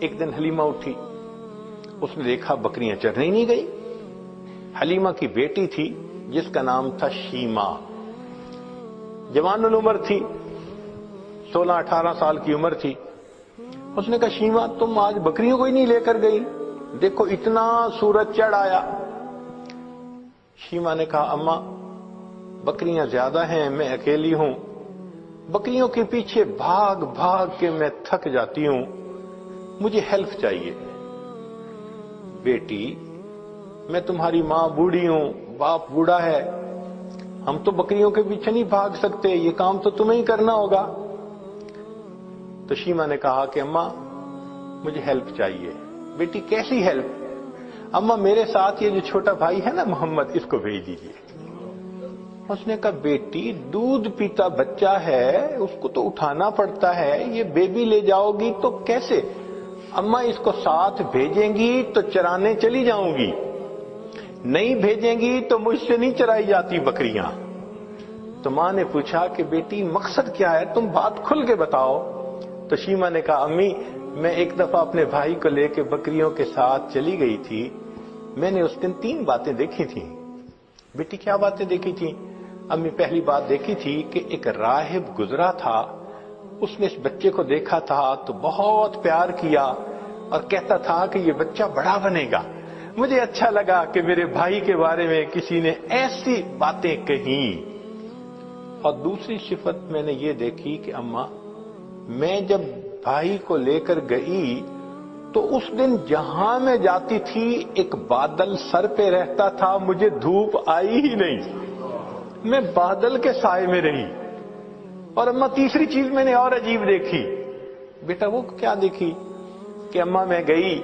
ایک دن حلیمہ اٹھی، اس نے دیکھا بکریاں چرنے ہی نہیں گئی۔ حلیمہ کی بیٹی تھی جس کا نام تھا شیمہ، جوان العمر تھی، 16-18 سال کی عمر تھی۔ اس نے کہا شیمہ تم آج بکریوں کو ہی نہیں لے کر گئی، دیکھو اتنا سورج چڑھ آیا۔ شیمہ نے کہا اماں بکریاں زیادہ ہیں، میں اکیلی ہوں، بکریوں کے پیچھے بھاگ بھاگ کے میں تھک جاتی ہوں، مجھے ہیلپ چاہیے۔ بیٹی میں تمہاری ماں بوڑھی ہوں، باپ بوڑھا ہے، ہم تو بکریوں کے پیچھے نہیں بھاگ سکتے، یہ کام تو تمہیں ہی کرنا ہوگا۔ تو شیمہ نے کہا کہ اماں مجھے ہیلپ چاہیے۔ بیٹی کیسی ہیلپ؟ اماں میرے ساتھ یہ جو چھوٹا بھائی ہے نا محمد، اس کو بھیج دیجیے۔ اس نے کہا بیٹی دودھ پیتا بچہ ہے، اس کو تو اٹھانا پڑتا ہے، یہ بیبی لے جاؤ گی تو کیسے؟ اماں اس کو ساتھ بھیجیں گی تو چرانے چلی جاؤں گی، نہیں بھیجیں گی تو مجھ سے نہیں چرائی جاتی بکریاں۔ تو ماں نے پوچھا کہ بیٹی مقصد کیا ہے، تم بات کھل کے بتاؤ۔ تو شیمہ نے کہا امی میں ایک دفعہ اپنے بھائی کو لے کے بکریوں کے ساتھ چلی گئی تھی، میں نے اس دن 3 باتیں دیکھی تھیں۔ بیٹی کیا باتیں دیکھی تھیں؟ امی پہلی بات دیکھی تھی کہ ایک راہب گزرا تھا، اس نے اس بچے کو دیکھا تھا تو بہت پیار کیا اور کہتا تھا کہ یہ بچہ بڑا بنے گا۔ مجھے اچھا لگا کہ میرے بھائی کے بارے میں کسی نے ایسی باتیں کہیں۔ اور دوسری صفت میں نے یہ دیکھی کہ اماں میں جب بھائی کو لے کر گئی تو اس دن جہاں میں جاتی تھی ایک بادل سر پہ رہتا تھا، مجھے دھوپ آئی ہی نہیں، میں بادل کے سائے میں رہی۔ اور اماں تیسری چیز میں نے اور عجیب دیکھی۔ بیٹا وہ کیا دیکھی؟ کہ اماں میں گئی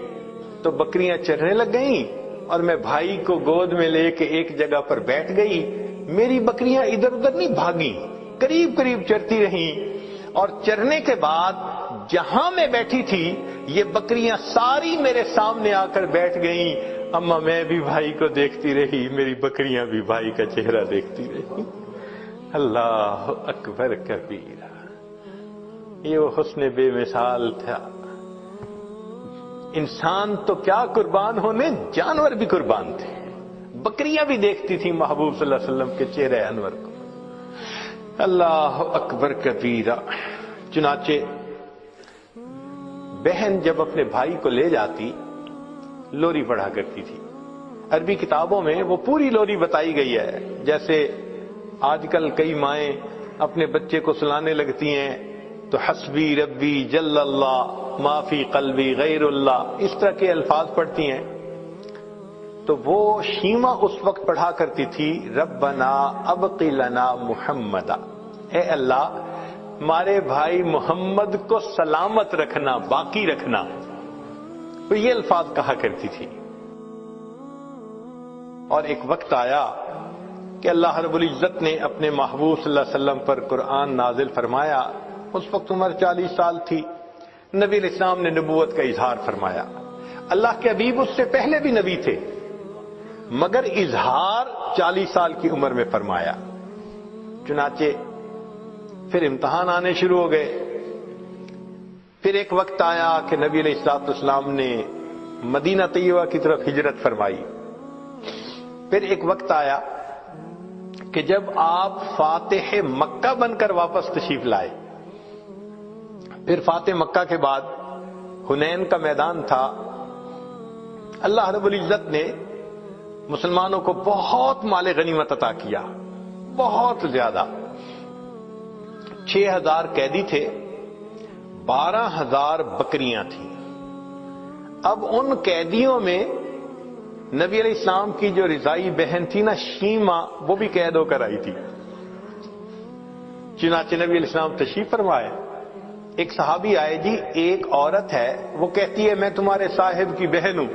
تو بکریاں چرنے لگ گئیں اور میں بھائی کو گود میں لے کے ایک جگہ پر بیٹھ گئی، میری بکریاں ادھر ادھر نہیں بھاگیں، قریب قریب چرتی رہیں، اور چرنے کے بعد جہاں میں بیٹھی تھی یہ بکریاں ساری میرے سامنے آ کر بیٹھ گئیں۔ اماں میں بھی بھائی کو دیکھتی رہی، میری بکریاں بھی بھائی کا چہرہ دیکھتی رہی۔ اللہ اکبر کبیرہ، یہ وہ حسن بے مثال تھا۔ انسان تو کیا قربان ہونے، جانور بھی قربان تھے، بکریاں بھی دیکھتی تھی محبوب صلی اللہ علیہ وسلم کے چہرے انور کو۔ اللہ اکبر کبیرہ۔ چنانچہ بہن جب اپنے بھائی کو لے جاتی لوری پڑھا کرتی تھی۔ عربی کتابوں میں وہ پوری لوری بتائی گئی ہے، جیسے آج کل کئی مائیں اپنے بچے کو سلانے لگتی ہیں تو حسبی ربی جل اللہ ما فی قلبی غیر اللہ، اس طرح کے الفاظ پڑھتی ہیں۔ تو وہ شیمہ اس وقت پڑھا کرتی تھی ربنا ابقی لنا محمدا، اے اللہ ہمارے بھائی محمد کو سلامت رکھنا، باقی رکھنا، تو یہ الفاظ کہا کرتی تھی۔ اور ایک وقت آیا کہ اللہ رب العزت نے اپنے محبوب صلی اللہ علیہ وسلم پر قرآن نازل فرمایا، اس وقت عمر 40 سال تھی، نبی علیہ السلام نے نبوت کا اظہار فرمایا۔ اللہ کے حبیب اس سے پہلے بھی نبی تھے، مگر اظہار 40 سال کی عمر میں فرمایا۔ چنانچہ پھر امتحان آنے شروع ہو گئے۔ پھر ایک وقت آیا کہ نبی علیہ السلام نے مدینہ طیبہ کی طرف ہجرت فرمائی۔ پھر ایک وقت آیا کہ جب آپ فاتح مکہ بن کر واپس تشریف لائے۔ پھر فاتح مکہ کے بعد حنین کا میدان تھا، اللہ رب العزت نے مسلمانوں کو بہت مال غنیمت عطا کیا، بہت زیادہ۔ 6000 قیدی تھے، 12,000 بکریاں تھیں۔ اب ان قیدیوں میں نبی علیہ السلام کی جو رضائی بہن تھی نا شیمہ، وہ بھی قید ہو کر آئی تھی۔ چنانچہ نبی علیہ السلام تشریف فرمائے، ایک صحابی آئے، جی ایک عورت ہے وہ کہتی ہے میں تمہارے صاحب کی بہن ہوں۔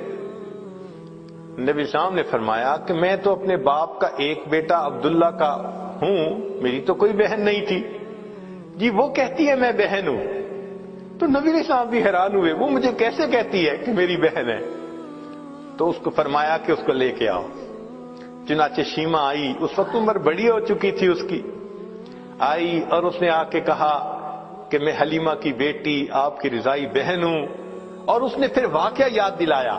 نبی السلام نے فرمایا کہ میں تو اپنے باپ کا ایک بیٹا عبداللہ کا ہوں، میری تو کوئی بہن نہیں تھی۔ جی وہ کہتی ہے میں بہن ہوں۔ تو نبی علیہ السلام بھی حیران ہوئے، وہ مجھے کیسے کہتی ہے کہ میری بہن ہے؟ تو اس کو فرمایا کہ اس کو لے کے آؤ۔ چنانچہ شیمہ آئی، اس وقت عمر بڑی ہو چکی تھی اس کی، آئی اور اس نے آ کے کہا کہ میں حلیمہ کی بیٹی آپ کی رضائی بہن ہوں، اور اس نے پھر واقعہ یاد دلایا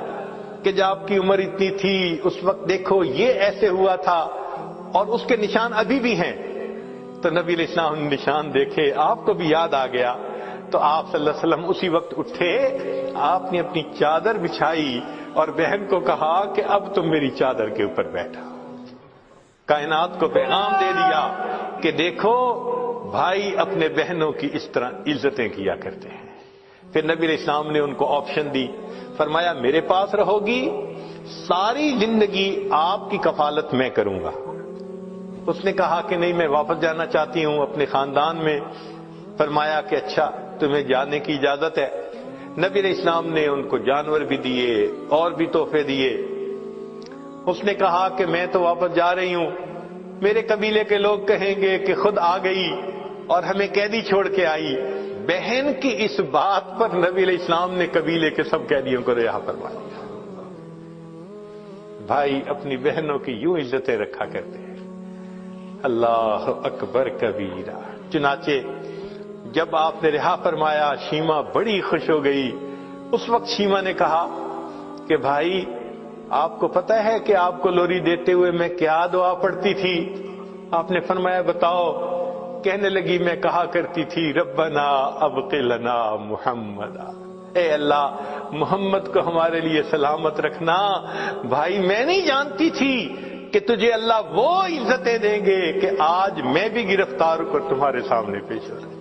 کہ جب آپ کی عمر اتنی تھی اس وقت دیکھو یہ ایسے ہوا تھا اور اس کے نشان ابھی بھی ہیں. تو نبی علیہ السلام نے نشان دیکھے, آپ کو بھی یاد آ گیا. تو آپ صلی اللہ علیہ وسلم اسی وقت اٹھے, آپ نے اپنی چادر بچھائی اور بہن کو کہا کہ اب تم میری چادر کے اوپر بیٹھا. کائنات کو پیغام دے دیا کہ دیکھو بھائی اپنے بہنوں کی اس طرح عزتیں کیا کرتے ہیں. پھر نبی علیہ السلام نے ان کو آپشن دی, فرمایا میرے پاس رہو گی, ساری زندگی آپ کی کفالت میں کروں گا. اس نے کہا کہ نہیں, میں واپس جانا چاہتی ہوں اپنے خاندان میں. فرمایا کہ اچھا تمہیں جانے کی اجازت ہے. نبی علیہ السلام نے ان کو جانور بھی دیے اور بھی تحفے دیے. اس نے کہا کہ میں تو واپس جا رہی ہوں, میرے قبیلے کے لوگ کہیں گے کہ خود آ گئی اور ہمیں قیدی چھوڑ کے آئی. بہن کی اس بات پر نبی علیہ السلام نے قبیلے کے سب قیدیوں کو رہا فرما دیا. بھائی اپنی بہنوں کی یوں عزتیں رکھا کرتے ہیں. اللہ اکبر کبیرہ. چنانچہ جب آپ نے رہا فرمایا شیما بڑی خوش ہو گئی. اس وقت شیما نے کہا کہ بھائی آپ کو پتہ ہے کہ آپ کو لوری دیتے ہوئے میں کیا دعا پڑھتی تھی؟ آپ نے فرمایا بتاؤ. کہنے لگی میں کہا کرتی تھی ربنا ابق لنا محمدا, اے اللہ محمد کو ہمارے لیے سلامت رکھنا. بھائی میں نہیں جانتی تھی کہ تجھے اللہ وہ عزتیں دیں گے کہ آج میں بھی گرفتار ہو کر تمہارے سامنے پیش ہو رہا ہوں.